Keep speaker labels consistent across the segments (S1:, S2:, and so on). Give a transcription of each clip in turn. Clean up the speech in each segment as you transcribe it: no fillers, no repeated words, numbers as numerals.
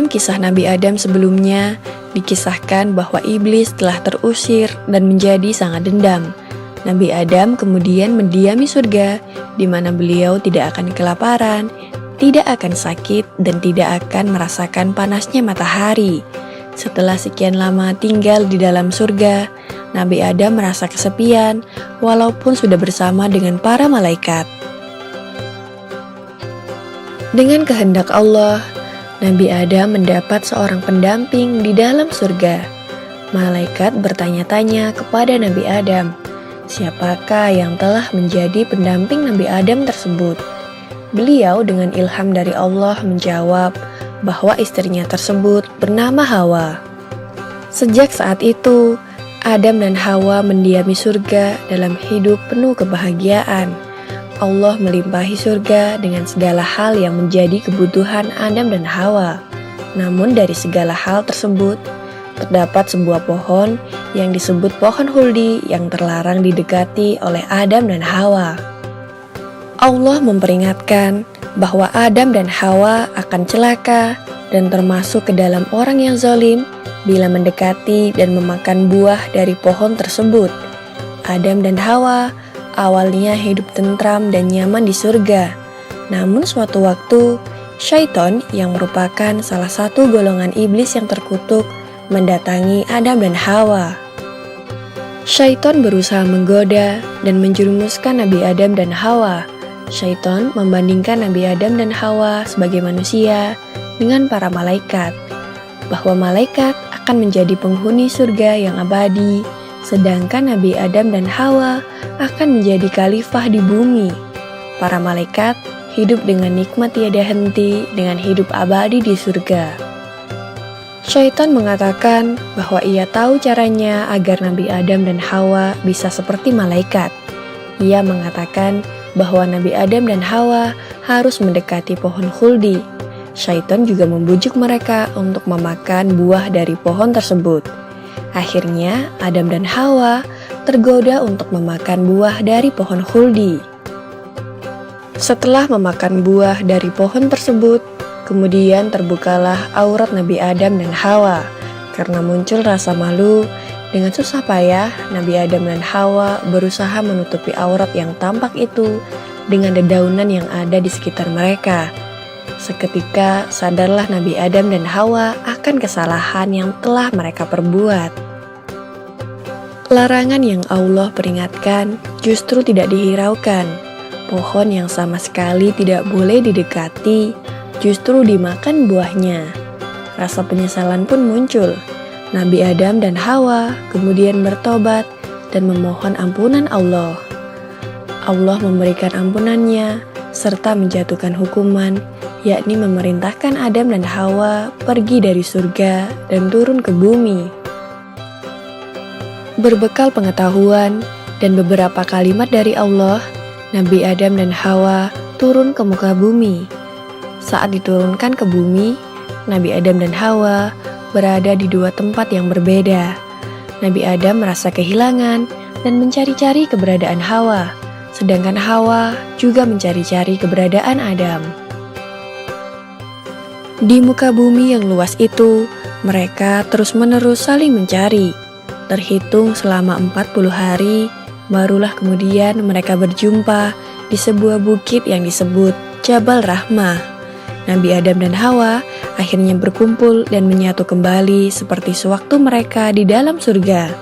S1: Dalam kisah Nabi Adam sebelumnya, dikisahkan bahwa iblis telah terusir dan menjadi sangat dendam. Nabi Adam kemudian mendiami surga, di mana beliau tidak akan kelaparan, tidak akan sakit, dan tidak akan merasakan panasnya matahari. Setelah sekian lama tinggal di dalam surga, Nabi Adam merasa kesepian, walaupun sudah bersama dengan para malaikat. Dengan kehendak Allah, Nabi Adam mendapat seorang pendamping di dalam surga. Malaikat bertanya-tanya kepada Nabi Adam, siapakah yang telah menjadi pendamping Nabi Adam tersebut? Beliau dengan ilham dari Allah menjawab bahwa istrinya tersebut bernama Hawa. Sejak saat itu, Adam dan Hawa mendiami surga dalam hidup penuh kebahagiaan. Allah melimpahi surga dengan segala hal yang menjadi kebutuhan Adam dan Hawa. Namun dari segala hal tersebut, terdapat sebuah pohon yang disebut pohon huldi yang terlarang didekati oleh Adam dan Hawa. Allah memperingatkan bahwa Adam dan Hawa akan celaka dan termasuk ke dalam orang yang zalim bila mendekati dan memakan buah dari pohon tersebut. Adam dan Hawa awalnya hidup tentram dan nyaman di surga. Namun suatu waktu, syaitan yang merupakan salah satu golongan iblis yang terkutuk mendatangi Adam dan Hawa. Syaitan berusaha menggoda dan menjerumuskan Nabi Adam dan Hawa. Syaitan membandingkan Nabi Adam dan Hawa sebagai manusia dengan para malaikat, bahwa malaikat akan menjadi penghuni surga yang abadi, sedangkan Nabi Adam dan Hawa akan menjadi khalifah di bumi. Para malaikat hidup dengan nikmat tiada henti dengan hidup abadi di surga. Syaitan mengatakan bahwa ia tahu caranya agar Nabi Adam dan Hawa bisa seperti malaikat. Ia mengatakan bahwa Nabi Adam dan Hawa harus mendekati pohon khuldi. Syaitan juga membujuk mereka untuk memakan buah dari pohon tersebut. Akhirnya Adam dan Hawa tergoda untuk memakan buah dari pohon khuldi. Setelah memakan buah dari pohon tersebut, kemudian terbukalah aurat Nabi Adam dan Hawa. Karena muncul rasa malu, dengan susah payah Nabi Adam dan Hawa berusaha menutupi aurat yang tampak itu dengan dedaunan yang ada di sekitar mereka. Seketika sadarlah Nabi Adam dan Hawa akan kesalahan yang telah mereka perbuat. Larangan yang Allah peringatkan justru tidak dihiraukan. Pohon yang sama sekali tidak boleh didekati, justru dimakan buahnya. Rasa penyesalan pun muncul. Nabi Adam dan Hawa kemudian bertobat dan memohon ampunan Allah. Allah memberikan ampunannya serta menjatuhkan hukuman, yakni memerintahkan Adam dan Hawa pergi dari surga dan turun ke bumi. Berbekal pengetahuan dan beberapa kalimat dari Allah, Nabi Adam dan Hawa turun ke muka bumi. Saat diturunkan ke bumi, Nabi Adam dan Hawa berada di dua tempat yang berbeda. Nabi Adam merasa kehilangan dan mencari-cari keberadaan Hawa, sedangkan Hawa juga mencari-cari keberadaan Adam. Di muka bumi yang luas itu, mereka terus-menerus saling mencari. Terhitung selama 40 hari, barulah kemudian mereka berjumpa di sebuah bukit yang disebut Jabal Rahmah. Nabi Adam dan Hawa akhirnya berkumpul dan menyatu kembali seperti sewaktu mereka di dalam surga.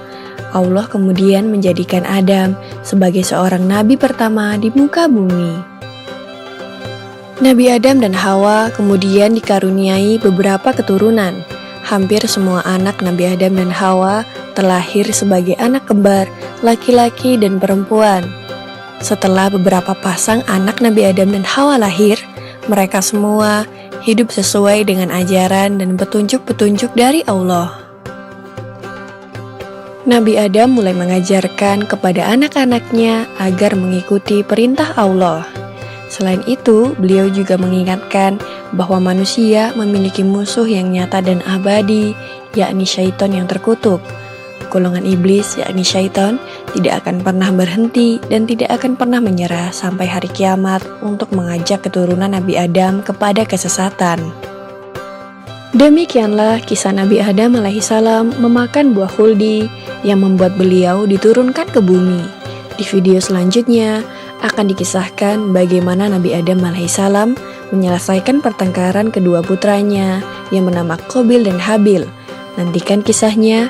S1: Allah kemudian menjadikan Adam sebagai seorang nabi pertama di muka bumi. Nabi Adam dan Hawa kemudian dikaruniai beberapa keturunan. Hampir semua anak Nabi Adam dan Hawa terlahir sebagai anak kembar, laki-laki dan perempuan. Setelah beberapa pasang anak Nabi Adam dan Hawa lahir, mereka semua hidup sesuai dengan ajaran dan petunjuk-petunjuk dari Allah. Nabi Adam mulai mengajarkan kepada anak-anaknya agar mengikuti perintah Allah. Selain itu, beliau juga mengingatkan bahwa manusia memiliki musuh yang nyata dan abadi, yakni syaitan yang terkutuk. Golongan iblis, yakni syaitan, tidak akan pernah berhenti dan tidak akan pernah menyerah sampai hari kiamat untuk mengajak keturunan Nabi Adam kepada kesesatan. Demikianlah kisah Nabi Adam alaihissalam memakan buah khuldi yang membuat beliau diturunkan ke bumi. Di video selanjutnya akan dikisahkan bagaimana Nabi Adam alaihissalam menyelesaikan pertengkaran kedua putranya yang bernama Qabil dan Habil. Nantikan kisahnya